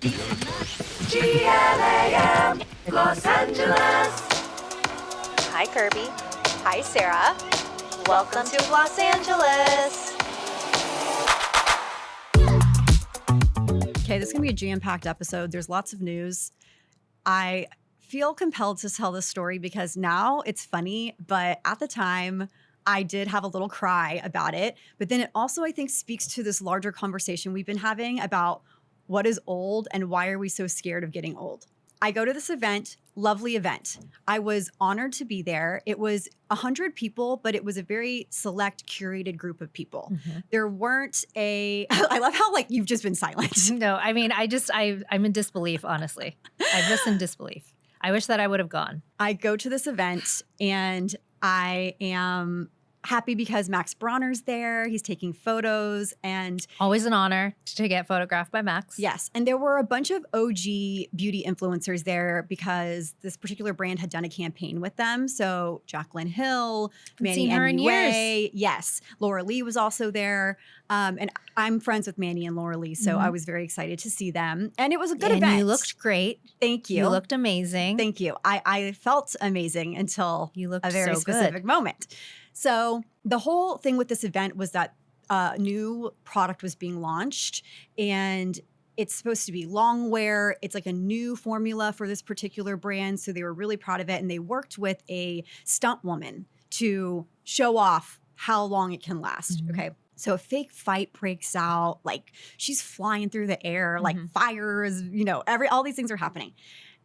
GLAM, Los Angeles. Hi, Kirby. Hi, Sarah. Welcome to Los Angeles. Okay, this is going to be a jam-packed episode. There's lots of news. I feel compelled to tell this story because now it's funny, but at the time, I did have a little cry about it. But then it also, I think, speaks to this larger conversation we've been having about what is old and why are we so scared of getting old. I go to this event, lovely event. I was honored to be there. It was 100 people, but it was a very select, curated group of people. Mm-hmm. There weren't I love how like you've just been silent. No, I mean, I'm in disbelief, honestly. I'm just in disbelief. I wish that I would have gone. I go to this event and I am happy because Max Bronner's there. He's taking photos and always an honor to get photographed by Max. Yes. And there were a bunch of OG beauty influencers there because this particular brand had done a campaign with them. So Jaclyn Hill, Manny MUA. Yes. Laura Lee was also there. And I'm friends with Manny and Laura Lee. So I was very excited to see them. And it was a good event. And you looked great. Thank you. You looked amazing. Thank you. I felt amazing until you looked a very so specific moment. So the whole thing with this event was that new product was being launched and it's supposed to be long wear. It's like a new formula for this particular brand. So they were really proud of it. And they worked with a stunt woman to show off how long it can last. Mm-hmm. Okay. So a fake fight breaks out, like she's flying through the air, like fires, all these things are happening.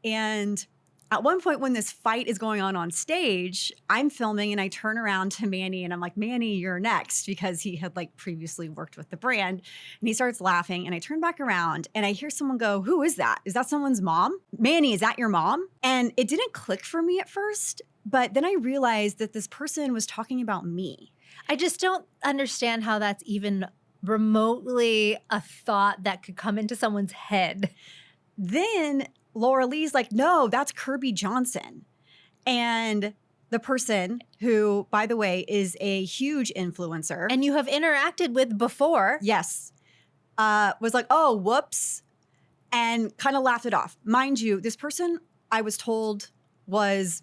And at one point when this fight is going on stage, I'm filming and I turn around to Manny and I'm like, Manny, you're next, because he had like previously worked with the brand. And he starts laughing and I turn back around and I hear someone go, who is that? Is that someone's mom? Manny, is that your mom? And it didn't click for me at first, but then I realized that this person was talking about me. I just don't understand how that's even remotely a thought that could come into someone's head. Then Laura Lee's like, no, that's Kirby Johnson. And the person who, by the way, is a huge influencer. And you have interacted with before. Yes. Was like, oh, whoops. And kind of laughed it off. Mind you, this person, I was told, was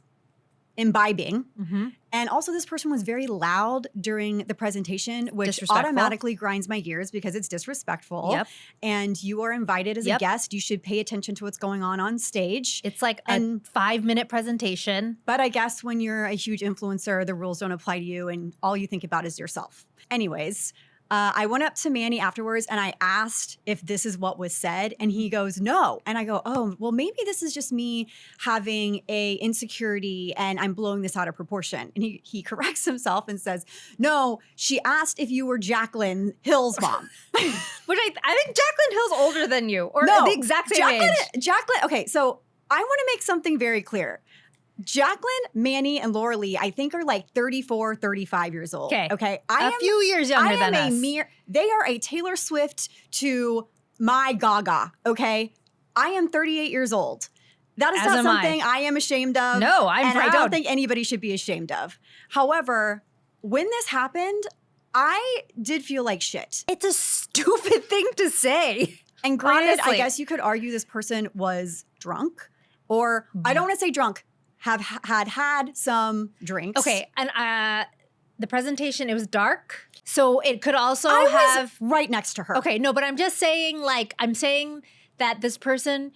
imbibing. Mm-hmm. And also this person was very loud during the presentation, which automatically grinds my gears because it's disrespectful. Yep. And you are invited as a guest. You should pay attention to what's going on stage. It's like a 5-minute presentation. But I guess when you're a huge influencer, the rules don't apply to you and all you think about is yourself. Anyways, I went up to Manny afterwards and I asked if this is what was said and he goes, no. And I go, oh, well, maybe this is just me having a insecurity and I'm blowing this out of proportion. And he corrects himself and says, no, she asked if you were Jaclyn Hill's mom. Which I think Jaclyn Hill's older than you or the exact same age. Jaclyn, okay, so I want to make something very clear. Jaclyn, Manny, and Laura Lee, I think are like 34, 35 years old. Okay. A few years younger than us. They are a Taylor Swift to my Gaga, okay? I am 38 years old. That is not something I am ashamed of. No, I'm proud. And I don't think anybody should be ashamed of. However, when this happened, I did feel like shit. It's a stupid thing to say. And granted, honestly, I guess you could argue this person was drunk. Or I don't want to say drunk. Have had some drinks. Okay, and the presentation, it was dark, so it could also was right next to her. Okay, no, but I'm just saying, I'm saying that this person's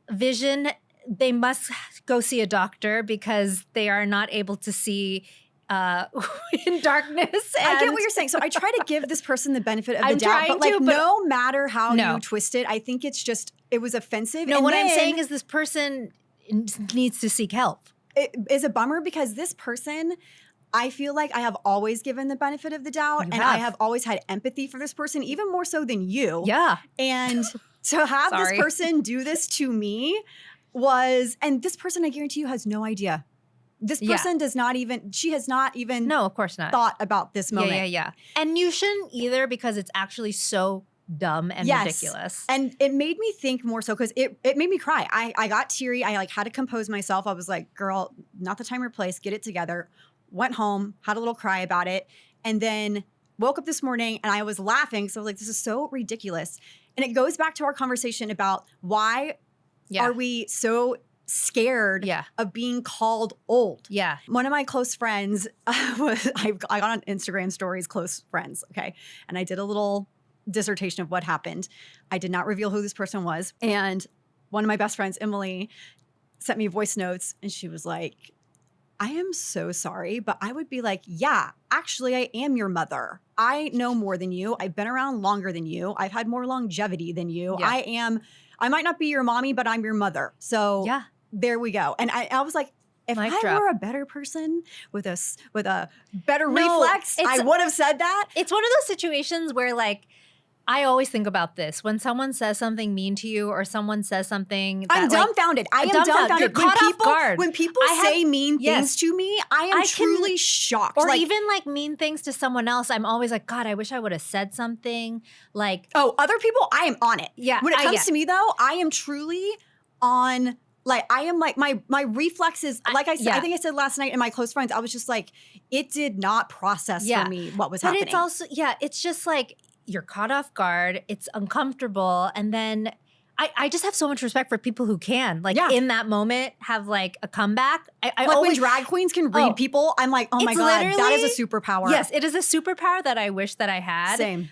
vision, they must go see a doctor because they are not able to see in darkness. I get what you're saying. So I try to give this person the benefit of the doubt, but no matter how you twist it, I think it was offensive. No, what I'm saying is this person needs to seek help. It is a bummer because this person, I feel like I have always given the benefit of the doubt I have always had empathy for this person, even more so than you. Yeah. And to have this person do this to me and this person, I guarantee you, has no idea. This person she has not even no, of course not. thought about this moment. Yeah. And you shouldn't either because it's actually so dumb and ridiculous. And it made me think more so because it made me cry. I got teary. I had to compose myself. I was like, girl, not the time or place. Get it together. Went home, had a little cry about it. And then woke up this morning and I was laughing. So I was like, this is so ridiculous. And it goes back to our conversation about why Yeah. are we so scared Yeah. of being called old? Yeah. One of my close friends I got on Instagram stories, close friends, okay? And I did a little dissertation of what happened. I did not reveal who this person was. And one of my best friends, Emily, sent me voice notes and she was like, I am so sorry, but I would be like, yeah, actually, I am your mother. I know more than you. I've been around longer than you. I've had more longevity than you. Yeah. I might not be your mommy, but I'm your mother. So Yeah. there we go. And I was like, if Mic I drop. were a better person with a better No, reflex, I it's- would have said that. It's one of those situations where, like, I always think about this. When someone says something mean to you or someone says something that, I'm like, dumbfounded. I am dumbfounded. dumbfounded. You're caught off guard. When people I have- say mean yes. things to me, I am I can- truly shocked. or Like, even like mean things to someone else, I'm always like, God, I wish I would have said something. Like, oh, other people, I am on it. Yeah, When it comes yeah. to me though, I am truly on. Like I am like my reflexes. Like I said, yeah. I think I said last night in my close friends, I was just like, it did not process Yeah. for me what was but happening. it's also, yeah, it's just like you're caught off guard. It's uncomfortable. And then I just have so much respect for people who can, like, Yeah. in that moment, have like a comeback. I like always, when drag queens can read Oh. people, I'm like, oh my It's god, that is literally- a superpower. yes, it is a superpower that I wish that I had. Same.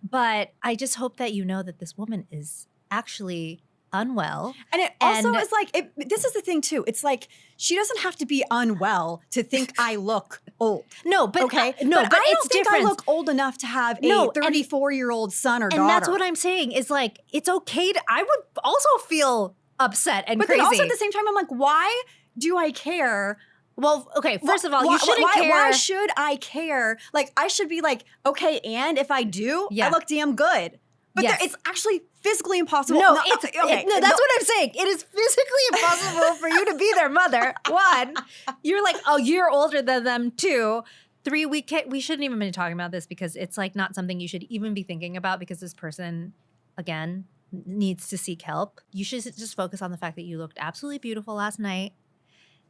But I just hope that you know that this woman is actually unwell. And it also And- is like, this is the thing too. It's like, she doesn't have to be unwell to think I look old. No, but Okay? no, but but I it's don't think different. I look old enough to have a No, and- 34-year-old son or daughter. And that's what I'm saying is like, it's okay to, I would also feel upset and But crazy. then also at the same time, I'm like, why do I care? well, okay, first of all, Why- you shouldn't why, care. Why should I care? Like, I should be like, okay, and if I do, Yeah. I look damn good. But Yes. it's actually physically impossible. No, No, it's okay. no, that's what I'm saying. It is physically impossible for you to be their mother. One, you're like a year older than them. Two, three, we shouldn't even be talking about this because it's like not something you should even be thinking about because this person, again, needs to seek help. You should just focus on the fact that you looked absolutely beautiful last night.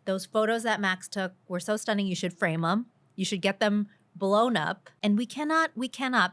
Those photos that Max took were so stunning. You should frame them. You should get them blown up. And we cannot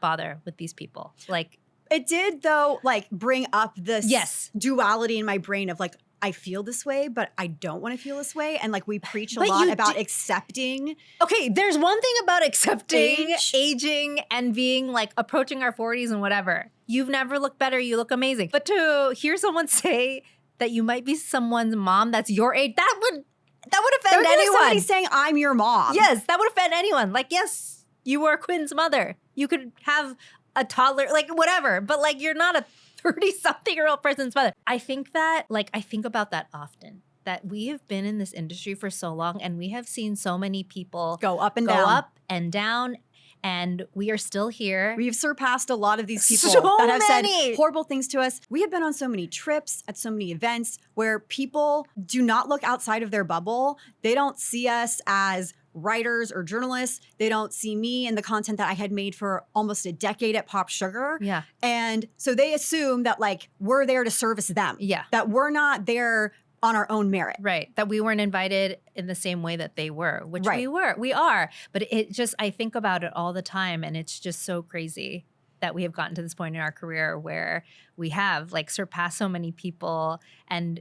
bother with these people. Like, It did though, like bring up this Yes. duality in my brain of like, I feel this way, but I don't want to feel this way. And like we preach a But lot you about do- accepting. okay, there's one thing about accepting Age. aging and being like approaching our 40s and whatever. You've never looked better. You look amazing. But to hear someone say that you might be someone's mom that's your age, that would That offend would be like anyone. somebody saying I'm your mom. Yes, that would offend anyone. Like, yes, you were Quinn's mother. You could have a toddler, like whatever, but like you're not a 30-something-year-old person's mother. I think about that often. That we have been in this industry for so long and we have seen so many people Go up and go down. up and down, and we are still here. We've surpassed a lot of these people So that have many. said horrible things to us. We have been on so many trips at so many events where people do not look outside of their bubble. They don't see us as writers or journalists. They don't see me and the content that I had made for almost a decade at Pop Sugar. Yeah. And so they assume that like we're there to service them. Yeah. That we're not there on our own merit. Right. That we weren't invited in the same way that they were, which Right. we are. But it just, I think about it all the time and it's just so crazy that we have gotten to this point in our career where we have like surpassed so many people. And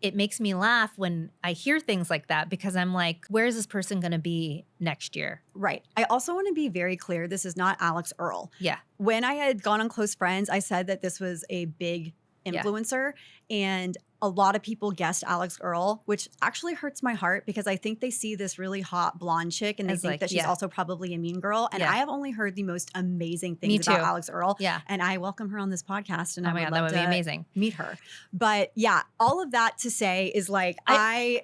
it makes me laugh when I hear things like that because I'm like, where is this person going to be next year? Right. I also want to be very clear. This is not Alex Earl. Yeah. When I had gone on Close Friends, I said that this was a big Yeah. influencer. And a lot of people guessed Alex Earl, which actually hurts my heart because I think they see this really hot blonde chick and they As, think like, that she's yeah. also probably a mean girl. And Yeah. I have only heard the most amazing Me things about too. Alex Earl. Yeah. And I welcome her on this podcast and Oh I my would God, that love would be to amazing. meet her. But yeah, all of that to say is like, I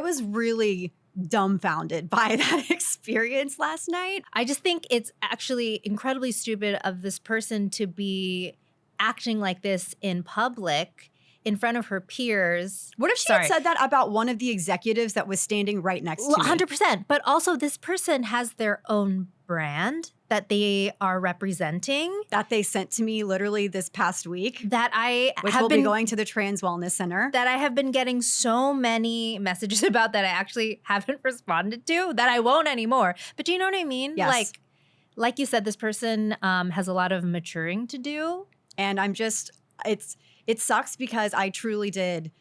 was really dumbfounded by that experience last night. I just think it's actually incredibly stupid of this person to be acting like this in public in front of her peers. What if she Sorry. had said that about one of the executives that was standing right next to me? 100%. But also, this person has their own brand that they are representing That they sent to me literally this past week, that I which have will been be going to the Trans Wellness Center. that I have been getting so many messages about that I actually haven't responded to, that I won't anymore. But do you know what I mean? Yes. Like you said, this person has a lot of maturing to do. And it sucks because I truly did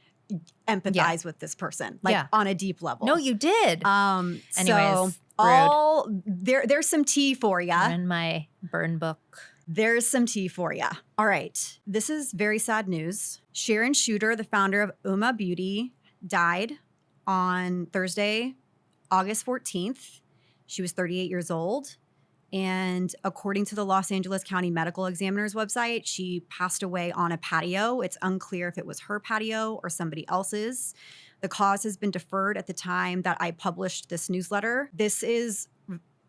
empathize with this person, like on a deep level. No, you did. Anyways, Anyways, so there's some tea for ya. in my burn book. There's some tea for ya. All right. This is very sad news. Sharon Shooter, the founder of Uma Beauty, died on Thursday, August 14th. She was 38 years old. And according to the Los Angeles County Medical Examiner's website, she passed away on a patio. It's unclear if it was her patio or somebody else's. The cause has been deferred at the time that I published this newsletter. This is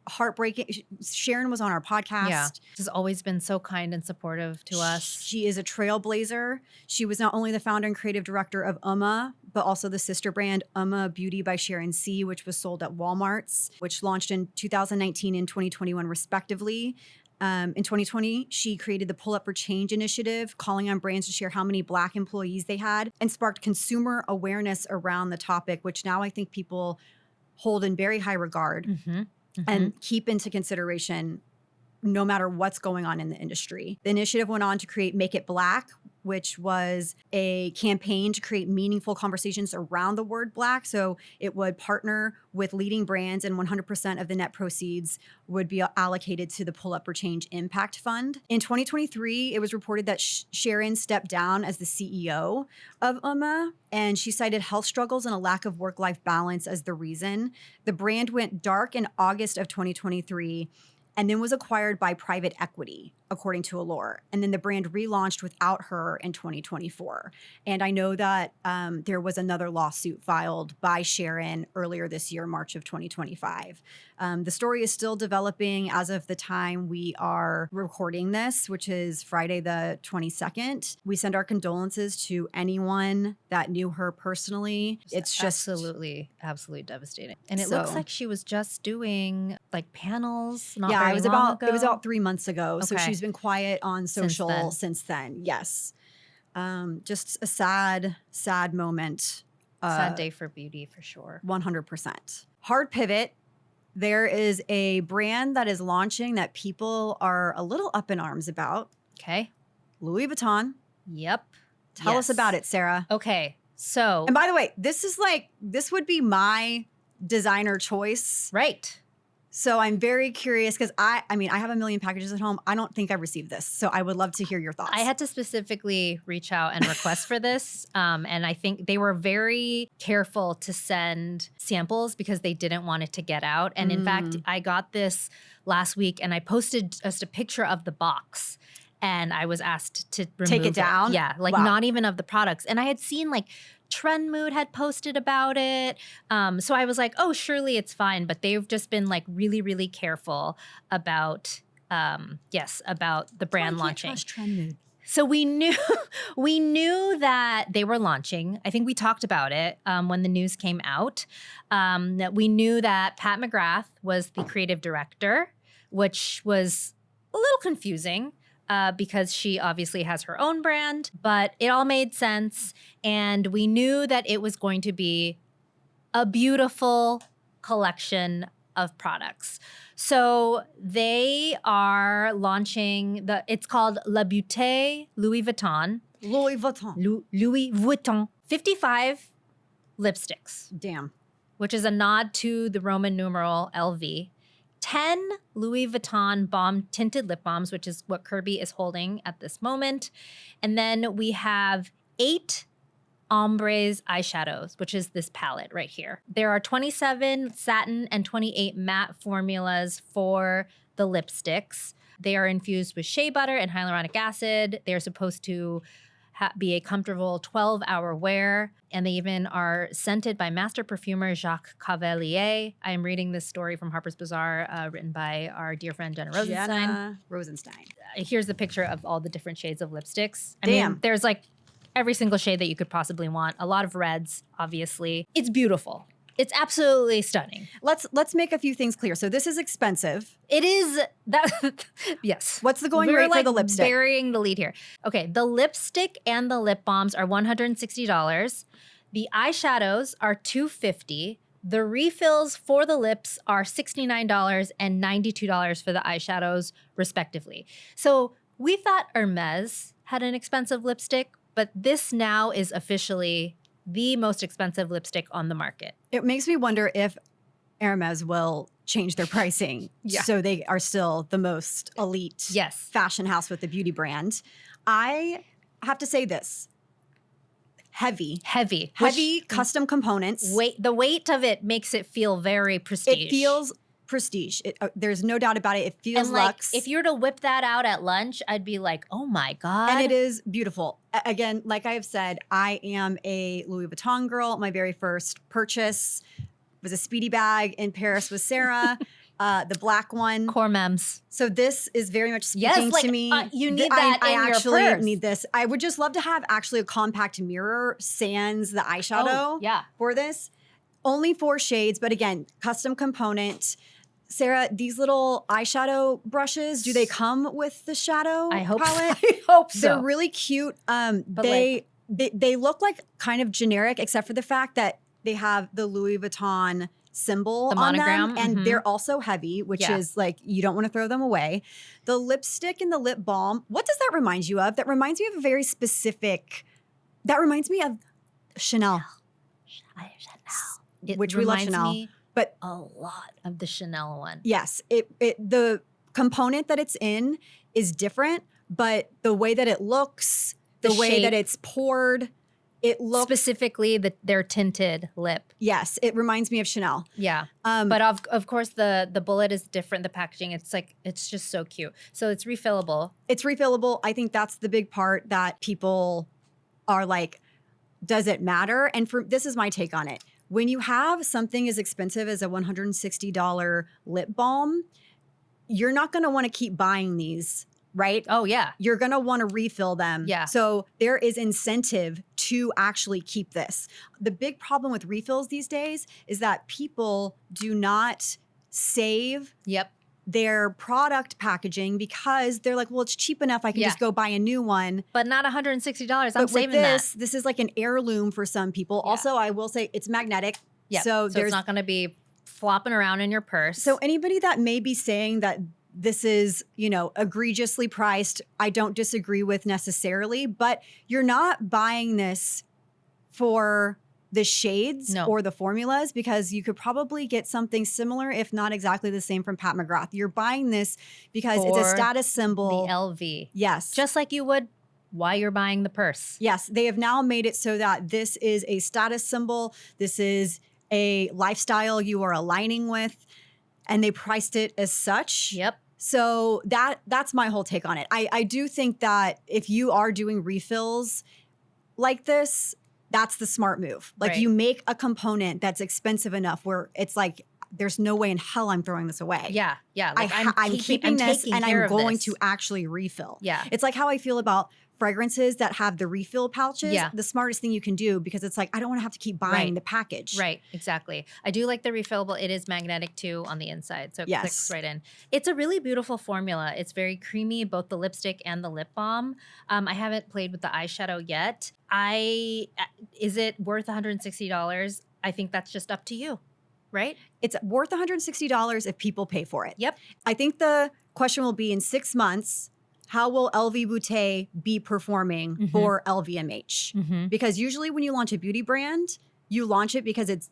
heartbreaking. Sharon was on our podcast. Yeah. She's always been so kind and supportive to us. She is a trailblazer. She was not only the founder and creative director of Uma, but also the sister brand Uma Beauty by Sharon C, which was sold at Walmart's, which launched in 2019 and 2021 respectively. In 2020, she created the Pull Up for Change initiative, calling on brands to share how many Black employees they had, and sparked consumer awareness around the topic, which now I think people hold in very high regard. Mm-hmm. And keep into consideration no matter what's going on in the industry. The initiative went on to create Make It Black, which was a campaign to create meaningful conversations around the word Black. So it would partner with leading brands, and 100% of the net proceeds would be allocated to the Pull Up for Change Impact Fund. In 2023, it was reported that Sharon stepped down as the CEO of Uma, and she cited health struggles and a lack of work-life balance as the reason. The brand went dark in August of 2023, and then was acquired by private equity, according to Allure. And then the brand relaunched without her in 2024. And I know that there was another lawsuit filed by Sharon earlier this year, March of 2025. The story is still developing as of the time we are recording this, which is Friday the 22nd. We send our condolences to anyone that knew her personally. It's just absolutely devastating. And it looks like she was just doing like panels. Not very it was long about ago. 3 months ago. So Okay. she's been quiet on social since then. Yes. Just a sad moment. Sad day for beauty for sure. 100%. Hard pivot. There is a brand that is launching that people are a little up in arms about. Okay. Louis Vuitton. Yep. Tell us about it, Sarah. Okay. So And by the way, this would be my designer choice. right. So I'm very curious because I have a million packages at home. I don't think I received this. So I would love to hear your thoughts. I had to specifically reach out and request for this. And I think they were very careful to send samples because they didn't want it to get out. And in fact, I got this last week and I posted just a picture of the box. And I was asked to remove Take it down? Yeah, like Wow. not even of the products. And I had seen like Trend Mood had posted about it. So I was like, oh, surely it's fine. But they've just been like really, really careful about, about the brand launching. Trend Mood. So we knew that they were launching. I think we talked about it when the news came out. That we knew that Pat McGrath was the creative director, which was a little confusing. Because she obviously has her own brand, but it all made sense. And we knew that it was going to be a beautiful collection of products. So they are launching it's called La Beauté Louis Vuitton. Louis Vuitton. Louis Vuitton. 55 lipsticks, Damn. which is a nod to the Roman numeral LV. 10 Louis Vuitton Balm tinted lip balms, which is what Kirby is holding at this moment. And then we have 8 Ombres eyeshadows, which is this palette right here. There are 27 satin and 28 matte formulas for the lipsticks. They are infused with shea butter and hyaluronic acid. They're supposed to be a comfortable 12-hour wear. And they even are scented by master perfumer Jacques Cavalier. I am reading this story from Harper's Bazaar, written by our dear friend Jenna Rosenstein. Jenna Rosenstein. Here's the picture of all the different shades of lipsticks. I Damn. mean, there's like every single shade that you could possibly want. A lot of reds, obviously. It's beautiful. It's absolutely stunning. Let's make a few things clear. So this is expensive. It is that yes. What's the going We're rate for like the lipstick? burying the lead here. Okay, the lipstick and the lip balms are $160. The eyeshadows are $250. The refills for the lips are $69 and $92 for the eyeshadows, respectively. So we thought Hermes had an expensive lipstick, but this now is officially the most expensive lipstick on the market. It makes me wonder if Hermes will change their pricing Yeah. so they are still the most elite Yes. fashion house with the beauty brand. I have to say this. Heavy Heavy. custom components. The weight of it makes it feel very prestige. It feels prestige. There's no doubt about it. It feels and like luxe. if you were to whip that out at lunch, I'd be like, oh my God. And it is beautiful. Again, like I have said, I am a Louis Vuitton girl. My very first purchase was a Speedy bag in Paris with Sarah, the black one. Cormems. So this is very much speaking Yes, like, to me. you need that I in your actually purse. need this. I would just love to have actually a compact mirror sans the eyeshadow Oh, yeah. for this. Only 4 shades, but again, custom component. Sarah, these little eyeshadow brushes, do they come with the shadow I hope palette? I hope so. They're really cute. They look like kind of generic, except for the fact that they have the Louis Vuitton symbol The on monogram, them, and mhm. they're also heavy, which Yeah. is like you don't want to throw them away. The lipstick and the lip balm. What does that remind you of? That reminds me of a very specific. That reminds me of Chanel. It Which we love reminds Chanel, me but a lot of the Chanel one. yes, the component that it's in is different, but the way that it looks, the The way shape. that it's poured, it looks. Specifically, their tinted lip. Yes, it reminds me of Chanel. Yeah. But But of course, the bullet is different. The packaging, it's just so cute. So it's refillable. it's refillable. I think that's the big part that people are like, does it matter? And this is my take on it. When you have something as expensive as a $160 lip balm, you're not going to want to keep buying these, right? Oh yeah. You're going to want to refill them. Yeah. So there is incentive to actually keep this. The big problem with refills these days is that people do not save Yep. their product packaging because they're like, well, it's cheap enough. I can Yeah. just go buy a new one. But not $160. I'm But with saving this is like an heirloom for some people. Yeah. Also, I will say it's magnetic. that. So it's there's not going to be flopping around in your purse. so anybody that may be saying that this is, egregiously priced, I don't disagree with necessarily, but you're not buying this for the shades No. or the formulas because you could probably get something similar, if not exactly the same from Pat McGrath. You're buying this because it's a For status symbol. the LV, Yes. just like you would while you're buying the purse. Yes, they have now made it so that this is a status symbol. This is a lifestyle you are aligning with, and they priced it as such. Yep. So that's my whole take on it. I do think that if you are doing refills like this, that's the smart move. Like Right. you make a component that's expensive enough where it's like, there's no way in hell I'm throwing this away. Yeah. Yeah. Like I'm keeping this taking and care I'm of going this. to actually refill. Yeah. It's like how I feel about fragrances that have the refill pouches. Yeah. The smartest thing you can do because it's like, I don't want to have to keep buying Right. the package. Right, exactly. I do like the refillable. It is magnetic too on the inside, so it Yes. clicks right in. It's a really beautiful formula. It's very creamy, both the lipstick and the lip balm. I haven't played with the eyeshadow yet. Is it worth $160? I think that's just up to you, right? It's worth $160 if people pay for it. Yep. I think the question will be in 6 months, how will LV Boutet be performing Mhm. for LVMH? Mm-hmm. Because usually when you launch a beauty brand, you launch it because it's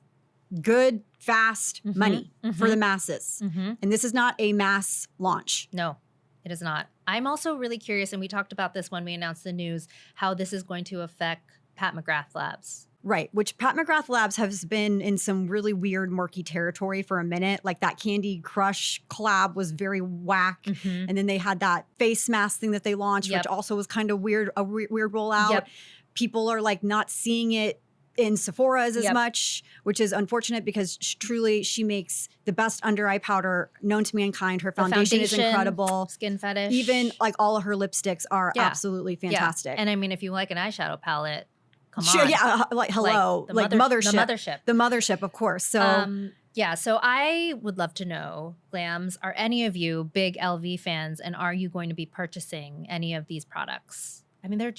good, fast Mhm. money for Mhm. the masses. Mm-hmm. And this is not a mass launch. No, it is not. I'm also really curious, and we talked about this when we announced the news, how this is going to affect Pat McGrath Labs. Right, which Pat McGrath Labs has been in some really weird, murky territory for a minute. Like that Candy Crush collab was very whack. Mm-hmm. And then they had that face mask thing that they launched, Yep. which also was kind of weird, a weird rollout. Yep. People are like not seeing it in Sephora's as Yep. much, which is unfortunate because truly she makes the best under eye powder known to mankind. Her The foundation is foundation, incredible. Skin fetish. Even like all of her lipsticks are Yeah. absolutely fantastic. Yeah. And I mean, if you like an eyeshadow palette, come Sure, on. yeah, like hello, the like mothership. mothership. The mothership, of course. So Yeah, so I would love to know, Glams, are any of you big LV fans, and are you going to be purchasing any of these products? I mean, they're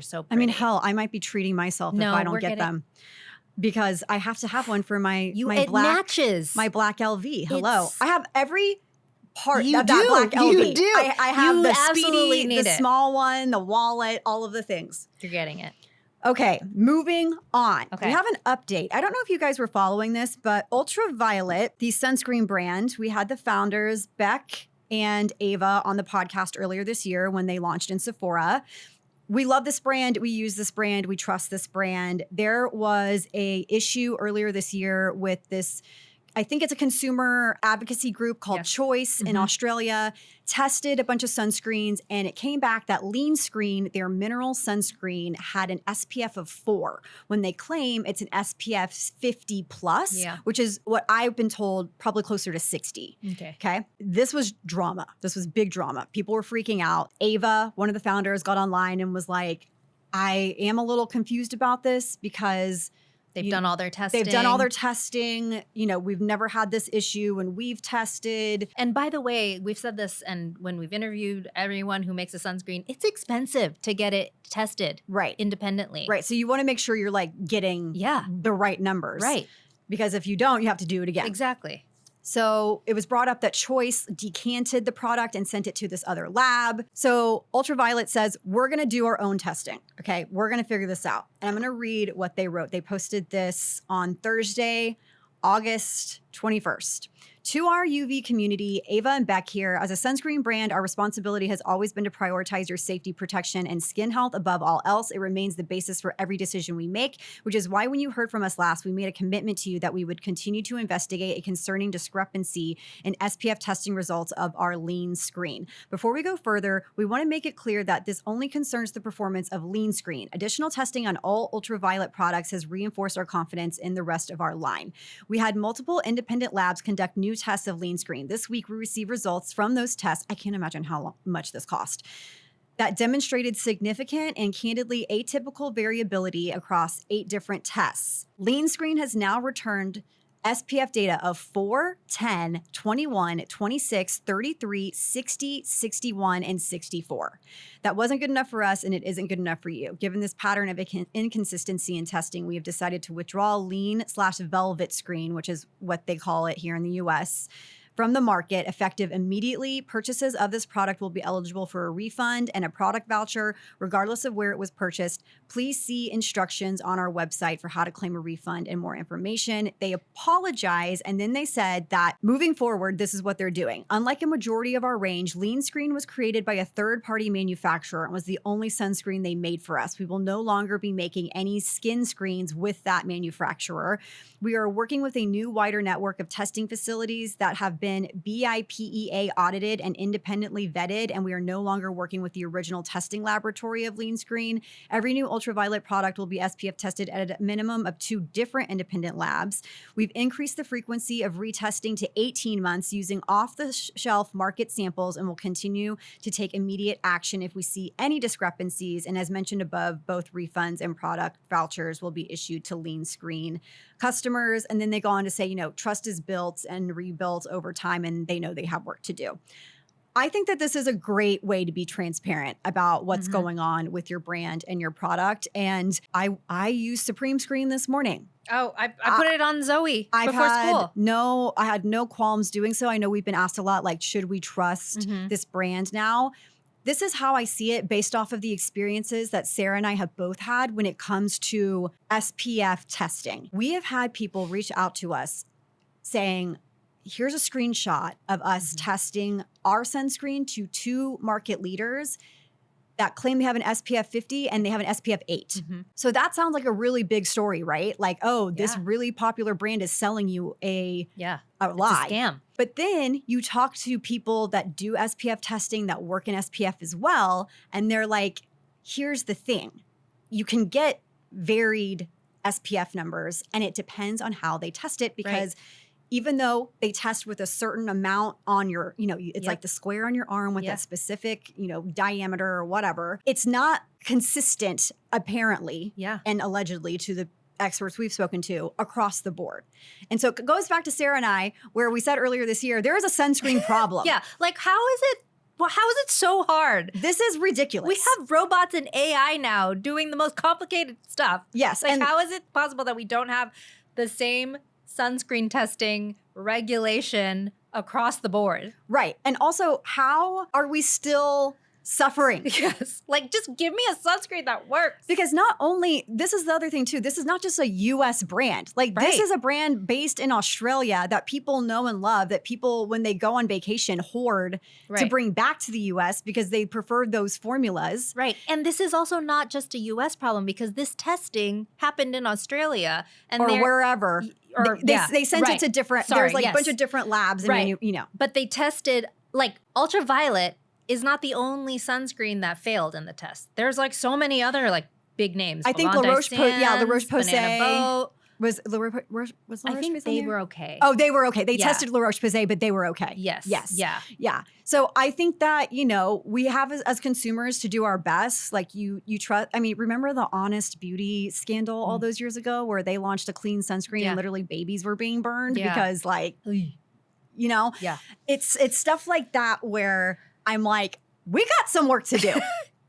so I pretty. mean, hell, I might be treating myself No, if I don't we're get getting- them because I have to have one for my it black matches. my black LV. Hello, It's- I have every part You of that do. black You LV. do. I have You the absolutely Speedy, need the it. small one, the wallet, all of the things. You're getting it. Okay, moving on. Okay. We have an update. I don't know if you guys were following this, but Ultraviolet, the sunscreen brand, we had the founders, Beck and Ava, on the podcast earlier this year when they launched in Sephora. We love this brand. We use this brand. We trust this brand. There was a issue earlier this year with this, I think it's a consumer advocacy group called Yes. Choice in Mhm. Australia, tested a bunch of sunscreens, and it came back that Lean Screen, their mineral sunscreen, had an SPF of 4 when they claim it's an SPF 50 plus, Yeah. which is what I've been told probably closer to 60. Okay. Okay. This was drama. This was big drama. People were freaking out. Ava, one of the founders, got online and was like, I am a little confused about this because They've done all their testing. they've done all their testing. You know, we've never had this issue when we've tested. And by the way, we've said this, and when we've interviewed everyone who makes a sunscreen, it's expensive to get it tested Right. independently. Right. So you want to make sure you're like getting Yeah. the right numbers. Right. Because if you don't, you have to do it again. Exactly. So it was brought up that Choice decanted the product and sent it to this other lab. So Ultraviolet says, we're going to do our own testing. Okay. We're going to figure this out. And I'm going to read what they wrote. They posted this on Thursday, August 21st. To our UV community, Ava and Beck here. As a sunscreen brand, our responsibility has always been to prioritize your safety, protection, and skin health above all else. It remains the basis for every decision we make, which is why when you heard from us last, we made a commitment to you that we would continue to investigate a concerning discrepancy in SPF testing results of our Lean Screen. Before we go further, we want to make it clear that this only concerns the performance of Lean Screen. Additional testing on all Ultraviolet products has reinforced our confidence in the rest of our line. We had multiple independent labs conduct new tests of Lean Screen. This week, we received results from those tests. I can't imagine how much this cost. That demonstrated significant and candidly atypical variability across 8 different tests. Lean Screen has now returned SPF data of 4, 10, 21, 26, 33, 60, 61, and 64. That wasn't good enough for us, and it isn't good enough for you. Given this pattern of inconsistency in testing, we have decided to withdraw Lean/Velvet Screen, which is what they call it here in the US, from the market, effective immediately. Purchases of this product will be eligible for a refund and a product voucher, regardless of where it was purchased. Please see instructions on our website for how to claim a refund and more information. They apologize, and then they said that moving forward, this is what they're doing. Unlike a majority of our range, Lean Screen was created by a third-party manufacturer and was the only sunscreen they made for us. We will no longer be making any skin screens with that manufacturer. We are working with a new wider network of testing facilities that have been BIPEA audited and independently vetted, and we are no longer working with the original testing laboratory of Lean Screen. Every new Ultraviolet product will be SPF tested at a minimum of 2 different independent labs. We've increased the frequency of retesting to 18 months using off-the-shelf market samples, and will continue to take immediate action if we see any discrepancies. And as mentioned above, both refunds and product vouchers will be issued to Lean Screen customers. And then they go on to say, you know, trust is built and rebuilt over time, and they know they have work to do. I think that this is a great way to be transparent about what's going on with your brand and your product. And I used Supreme Screen this morning. Oh, I put it on Zoe I before school. had no qualms doing so. I know we've been asked a lot, like, should we trust this brand now? This is how I see it based off of the experiences that Sarah and I have both had when it comes to SPF testing. We have had people reach out to us saying, here's a screenshot of us testing our sunscreen to 2 market leaders that claim they have an SPF 50 and they have an SPF 8. So that sounds like a really big story, right? Like, oh, this really popular brand is selling you a Yeah. lie. It's a scam. But then you talk to people that do SPF testing that work in SPF as well, and they're like, here's the thing. You can get varied SPF numbers, and it depends on how they test it, because even though they test with a certain amount on your, you know, it's like the square on your arm with that specific, you know, diameter or whatever, it's not consistent, apparently, and allegedly, to the experts we've spoken to across the board. And so it goes back to Sarah and I, where we said earlier this year, there is a sunscreen problem. Like, how is it so hard? This is ridiculous. We have robots and AI now doing the most complicated stuff. Yes. Like, And how is it possible that we don't have the same sunscreen testing regulation across the board. Right. And also, how are we still suffering? Yes. Like, just give me a sunscreen that works. Because not only, this is the other thing too, this is not just a US brand. Like this Right. is a brand based in Australia that people know and love, that people, when they go on vacation, hoard to Right. bring back to the US because they prefer those formulas. Right. And this is also not just a US problem because this testing happened in Australia and Or they're- wherever. or They sent it right. to different, Sorry, there's like yes. a bunch of different labs. And Right. you know. But they tested like ultraviolet is not the only sunscreen that failed in the test. There's like so many other like big names. I think Lavande La Roche-Posay- yeah, La Sands, Roche-Posay. Banana Boat. Was La I think they were okay. Oh, they were okay. They Yeah. tested La Roche-Posay, but they were okay. Yes. Yes. Yeah. Yeah. So I think that, you know, we have as consumers to do our best. Like you trust, I mean, remember the Honest Beauty scandal all those years ago where they launched a clean sunscreen Yeah. and literally babies were being burned Yeah. because like, you know, Yeah. it's stuff like that where I'm like, we got some work to do.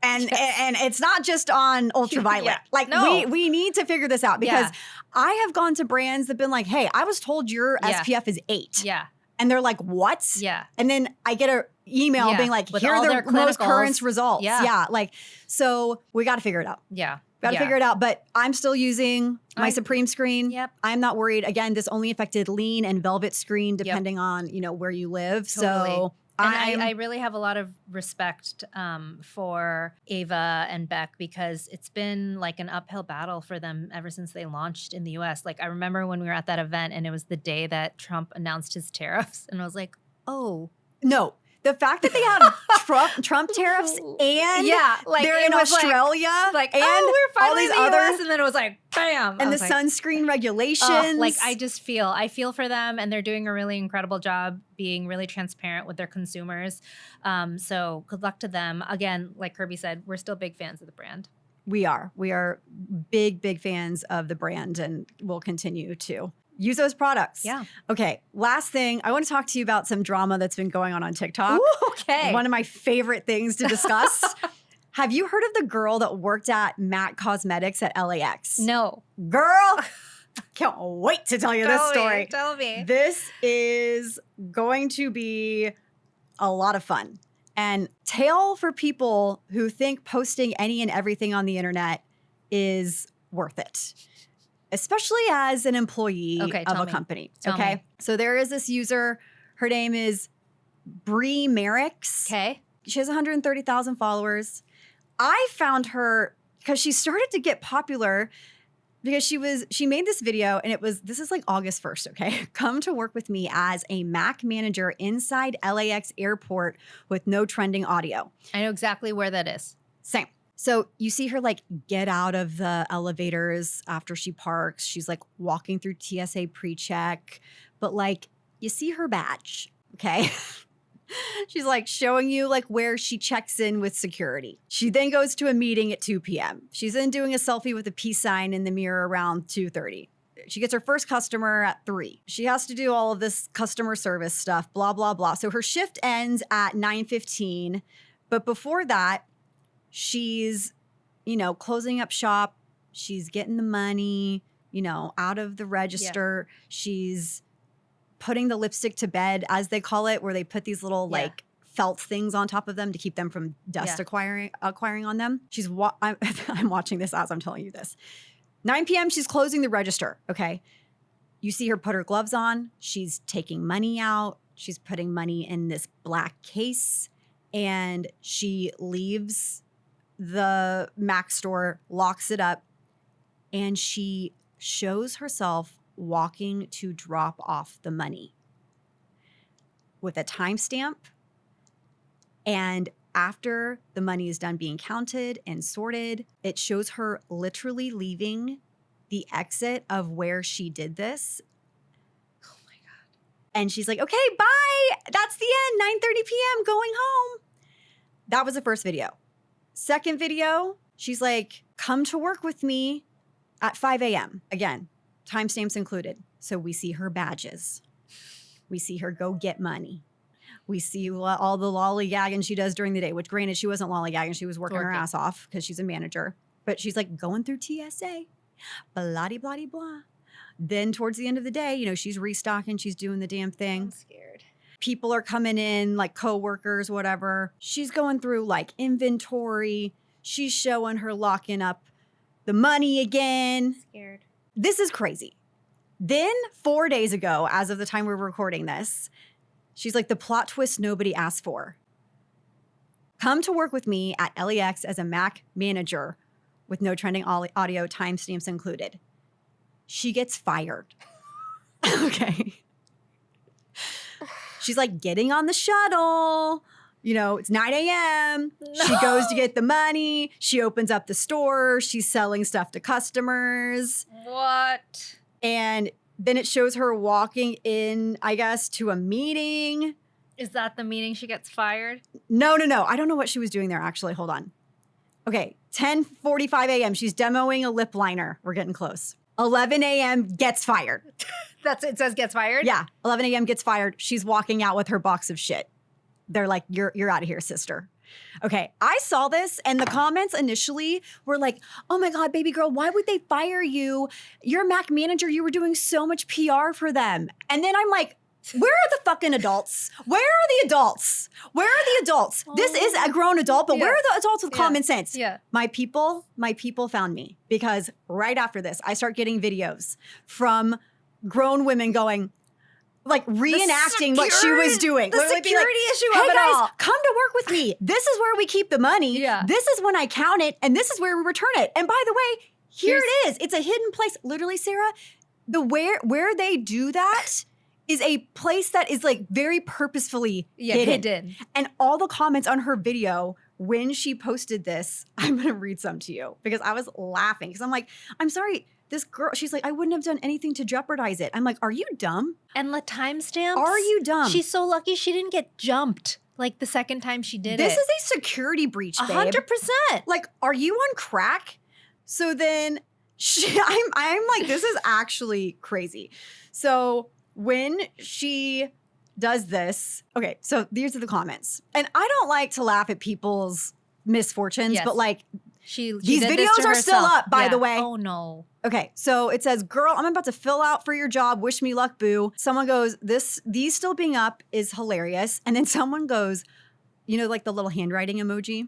And and it's not just on ultraviolet. Yeah. Like No. we need to figure this out because Yeah. I have gone to brands that've been like, hey, I was told your Yeah. SPF is 8. Yeah. And they're like, what? Yeah. And then I get an email Yeah, being like, with here all are their the most current clinicals. results. Yeah. Like, so we got to figure it out. Yeah. Got to Yeah. figure it out. But I'm still using my I- Supreme screen. Yep. I'm not worried. Again, this only affected lean and velvet screen depending on, you know, where you live. Totally. So And I really have a lot of respect for Ava and Beck because it's been like an uphill battle for them ever since they launched in the US. Like I remember when we were at that event and it was the day that Trump announced his tariffs and I was like, oh. no, the fact that they have Trump tariffs and Yeah, like they're it in was Australia Like and oh, we're all finally these in the other US and then it was like bam. I and the was like, sunscreen regulations. like I feel for them and they're doing a really incredible job being really transparent with their consumers. So good luck to them. Again, like Kirby said, we're still big fans of the brand. We are big fans of the brand and will continue to use those products. Yeah. Okay. Last thing, I want to talk to you about some drama that's been going on TikTok. Ooh, okay. One of my favorite things to discuss. Have you heard of the girl that worked at MAC Cosmetics at LAX? No. Girl, can't wait to tell you this story. Tell me. This is going to be a lot of fun. And tale for people who think posting any and everything on the internet is worth it, especially as an employee Okay, of tell a me. company. Tell okay. me. So there is this user. Her name is Bree Merricks. Okay. She has 130,000 followers. I found her because she started to get popular because she made this video and this is like August 1st, okay? Come to work with me as a Mac manager inside LAX airport with no trending audio. I know exactly where that is. Same. So you see her like get out of the elevators after she parks. She's like walking through TSA pre-check, but like you see her badge, okay? She's like showing you like where she checks in with security. She then goes to a meeting at 2 p.m. She's then doing a selfie with a peace sign in the mirror around 2:30. She gets her first customer at 3. She has to do all of this customer service stuff, blah, blah, blah. So her shift ends at 9:15. But before that, she's, you know, closing up shop. She's getting the money, you know, out of the register. She's putting the lipstick to bed, as they call it, where they put these little Yeah. like felt things on top of them to keep them from dust Yeah. acquiring on them. I'm watching this as I'm telling you this. 9 p.m. She's closing the register. Okay. You see her put her gloves on. She's taking money out. She's putting money in this black case, and she leaves the Mac store, locks it up, and she shows herself walking to drop off the money with a timestamp. And after the money is done being counted and sorted, it shows her literally leaving the exit of where she did this. Oh my God. And she's like, okay, bye. That's the end. 9:30 p.m. going home. That was the first video. Second video, she's like, come to work with me at 5 a.m. Again, timestamps included. So we see her badges. We see her go get money. We see all the lollygagging she does during the day, which granted, she wasn't lollygagging. She was working her Working. ass off because she's a manager. But she's like going through TSA, blah, blah, blah. Then towards the end of the day, you know, she's restocking. She's doing the damn I'm thing. scared. People are coming in, like coworkers, whatever. She's going through like inventory. She's showing her locking up the money again. Scared. This is crazy. Then 4 days ago, as of the time we're recording this, she's like, the plot twist nobody asked for. Come to work with me at LAX as a Mac manager with no trending audio timestamps included. She gets fired. Okay. She's like getting on the shuttle. You know, it's 9 a.m. She goes to get the money. She opens up the store. She's selling stuff to customers. What? And then it shows her walking in, I guess, to a meeting. Is that the meeting she gets fired? No. I don't know what she was doing there, actually. Hold on. Okay, 10:45 a.m. She's demoing a lip liner. We're getting close. 11 a.m. gets fired. It says gets fired? Yeah, 11 a.m. gets fired. She's walking out with her box of shit. They're like, you're out of here, sister. Okay, I saw this and the comments initially were like, oh my God, baby girl, why would they fire you? You're a Mac manager. You were doing so much PR for them. And then I'm like, where are the fucking adults? Where are the adults? Where are the adults? This is a grown adult, but where are the adults with common sense? Yeah. My people found me because right after this, I start getting videos from grown women going, like reenacting what she was doing. The Literally being like, security issue hey of it guys, all. come to work with me. This is where we keep the money. Yeah. This is when I count it, and this is where we return it. And by the way, here it is. It's a hidden place. Literally, Sarah, the where they do that is a place that is like very purposefully hidden. And all the comments on her video when she posted this, I'm gonna read some to you because I was laughing because I'm like, I'm sorry. This girl, she's like, I wouldn't have done anything to jeopardize it. I'm like, are you dumb? And the timestamps? Are you dumb? She's so lucky she didn't get jumped like the second time she did This it. is a security breach, babe. 100%. Like, are you on crack? So then I'm like, this is actually crazy. So when she does this, okay, so these are the comments. And I don't like to laugh at people's misfortunes, Yes. but like, She these did this videos to are still herself. up, by Yeah. the way. Oh no. okay, so it says, girl, I'm about to fill out for your job. Wish me luck, boo. Someone goes, these still being up is hilarious. And then someone goes, you know, like the little handwriting emoji,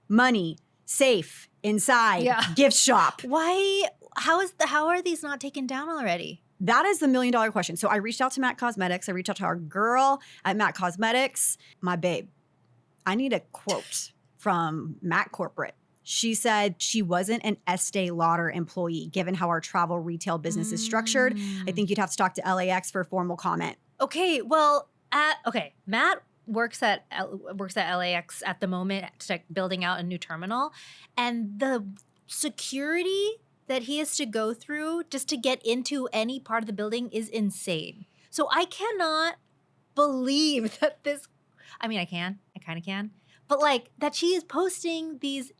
money, safe, inside, Yeah. gift shop. Why? How are these not taken down already? That is the $1 million question. So I reached out to Mac Cosmetics. I reached out to our girl at Mac Cosmetics. My babe, I need a quote from Mac Corporate. She said she wasn't an Estee Lauder employee, given how our travel retail business is structured. I think you'd have to talk to LAX for a formal comment. Okay, well, Matt works at LAX at the moment, building out a new terminal, and the security that he has to go through just to get into any part of the building is insane. So I cannot believe that this. I mean, I kind of can, but like that she is posting these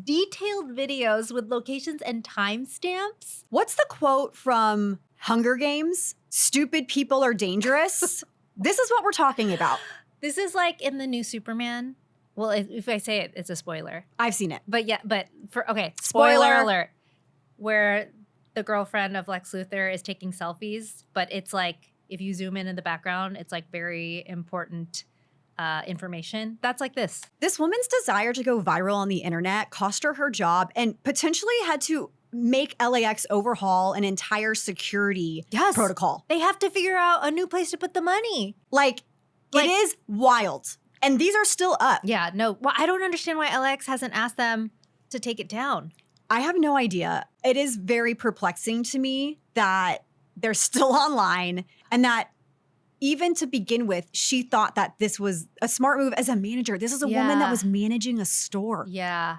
detailed videos with locations and timestamps. What's the quote from Hunger Games? Stupid people are dangerous. This is what we're talking about. This is like in the new Superman. Well, if I say it, it's a spoiler. I've seen it. But yeah, spoiler Spoiler. alert. Where the girlfriend of Lex Luthor is taking selfies, but it's like if you zoom in the background, it's like very important information. That's like this. This woman's desire to go viral on the internet cost her job and potentially had to make LAX overhaul an entire security protocol. They have to figure out a new place to put the money. Like it is wild. And these are still up. Yeah, no. Well, I don't understand why LAX hasn't asked them to take it down. I have no idea. It is very perplexing to me that they're still online and that even to begin with, she thought that this was a smart move as a manager. This is a woman that was managing a store. Yeah.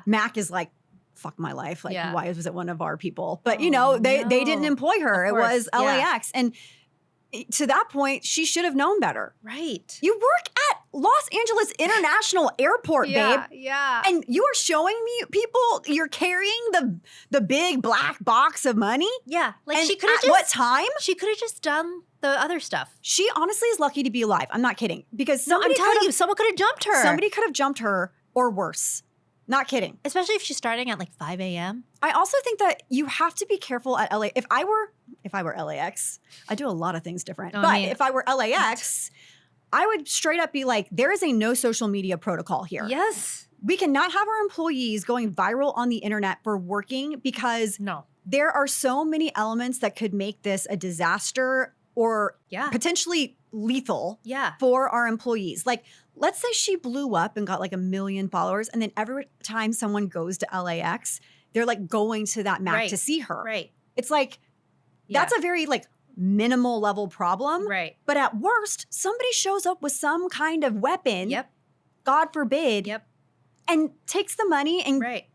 Mac is like, fuck my life. Like, Yeah. why was it one of our people? But you know, they didn't employ her. Of It was course, yeah. LAX. And to that point, she should have known better. Right. You work at Los Angeles International Airport, babe. Yeah. And you are showing me people, you're carrying the big black box of money? Yeah. Like And she could have at just what time? She could have just done the other stuff. She honestly is lucky to be alive. I'm not kidding. Because No, I'm somebody telling you, someone could have jumped her. somebody could have jumped her or worse. Not kidding. Especially if she's starting at like 5 a.m. I also think that you have to be careful at LA. If I were LAX, I do a lot of things different. I But mean- if I were LAX, I would straight up be like, there is a no social media protocol here. Yes. We cannot have our employees going viral on the internet for working because No. there are so many elements that could make this a disaster or Yeah. potentially lethal Yeah. for our employees. Like, let's say she blew up and got like 1 million followers, and then every time someone goes to LAX, they're like going to that Mac Right. to see her. Right. It's like, that's a very like minimal level problem. Right. But at worst, somebody shows up with some kind of weapon, Yep. God forbid, Yep. and takes the money. And Right.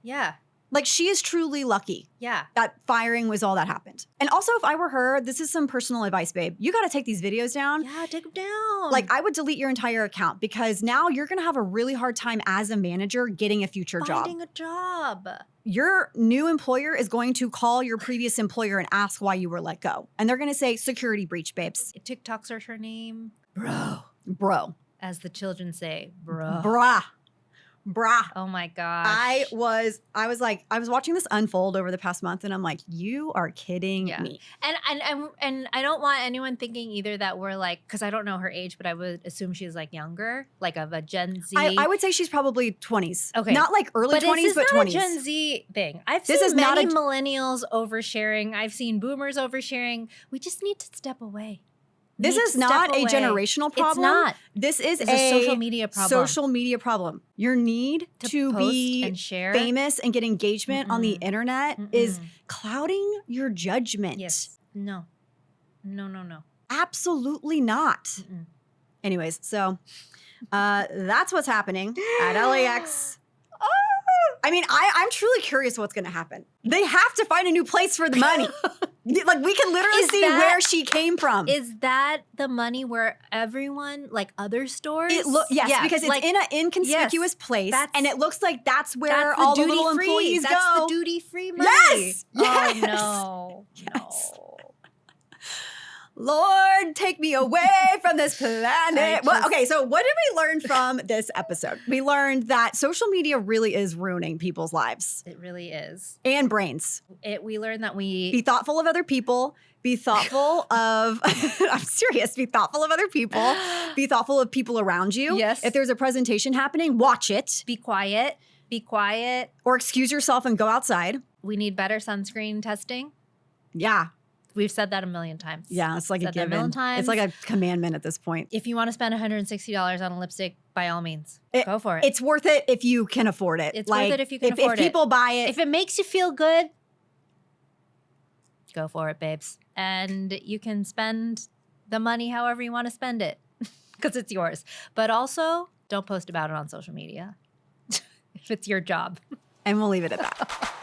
Yeah. like, she is truly lucky Yeah. that firing was all that happened. And also, if I were her, this is some personal advice, babe. You got to take these videos down. Yeah. Take them down. Like, I would delete your entire account because now you're going to have a really hard time as a manager getting a future job. finding a job. Your new employer is going to call your previous employer and ask why you were let go. And they're going to say, security breach, babes. TikTok search her name. Bro. As the children say, bro. Brah. Oh my gosh. I was watching this unfold over the past month and I'm like, you are kidding Yeah. me. And I don't want anyone thinking either that we're like, because I don't know her age, but I would assume she's like younger, like of a Gen Z. I would say she's probably 20s. Okay. Not like early but 20s, this is but not 20s. a Gen Z thing. I've This seen is not many a- millennials oversharing. I've seen boomers oversharing. We just need to step away. This Need is to step not a away. generational problem. It's not. This is It's a social media problem. Social media problem. Your need to post be and share. famous and get engagement on the Mm-mm. internet is Mm-mm. clouding your judgment. Yes. No. No. Absolutely not. Mm-mm. Anyways, so that's what's happening at LAX. I mean, I'm truly curious what's going to happen. They have to find a new place for the money. Like, we can literally Is see that- where she came from. Is that the money where everyone, like other stores? Yes, Yeah, because it's like, in an inconspicuous place, That's- and it looks like that's where that's the all the duty little free. employees That's go. the duty free money. Yes! Yes! Oh no. Yes. No. Lord, take me away from this planet. Well, just- okay, so what did we learn from this episode? We learned that social media really is ruining people's lives It really is. and brains. We learned that Be thoughtful of other people. Be thoughtful of, I'm serious, be thoughtful of other people. Be thoughtful of people around you. Yes. If there's a presentation happening, watch it be quiet. Be quiet. or excuse yourself and go outside. We need better sunscreen testing. Yeah. We've said that a million times. Yeah, it's like a Said that a million given. times. It's like a commandment at this point. If you want to spend $160 on a lipstick, by all means, go for it. It's worth it if you can afford it. It's worth it if you can afford If it. people buy it, If it makes you feel good, go for it, babes. And you can spend the money however you want to spend it because it's yours. But also, don't post about it on social media if it's your job. and we'll leave it at that.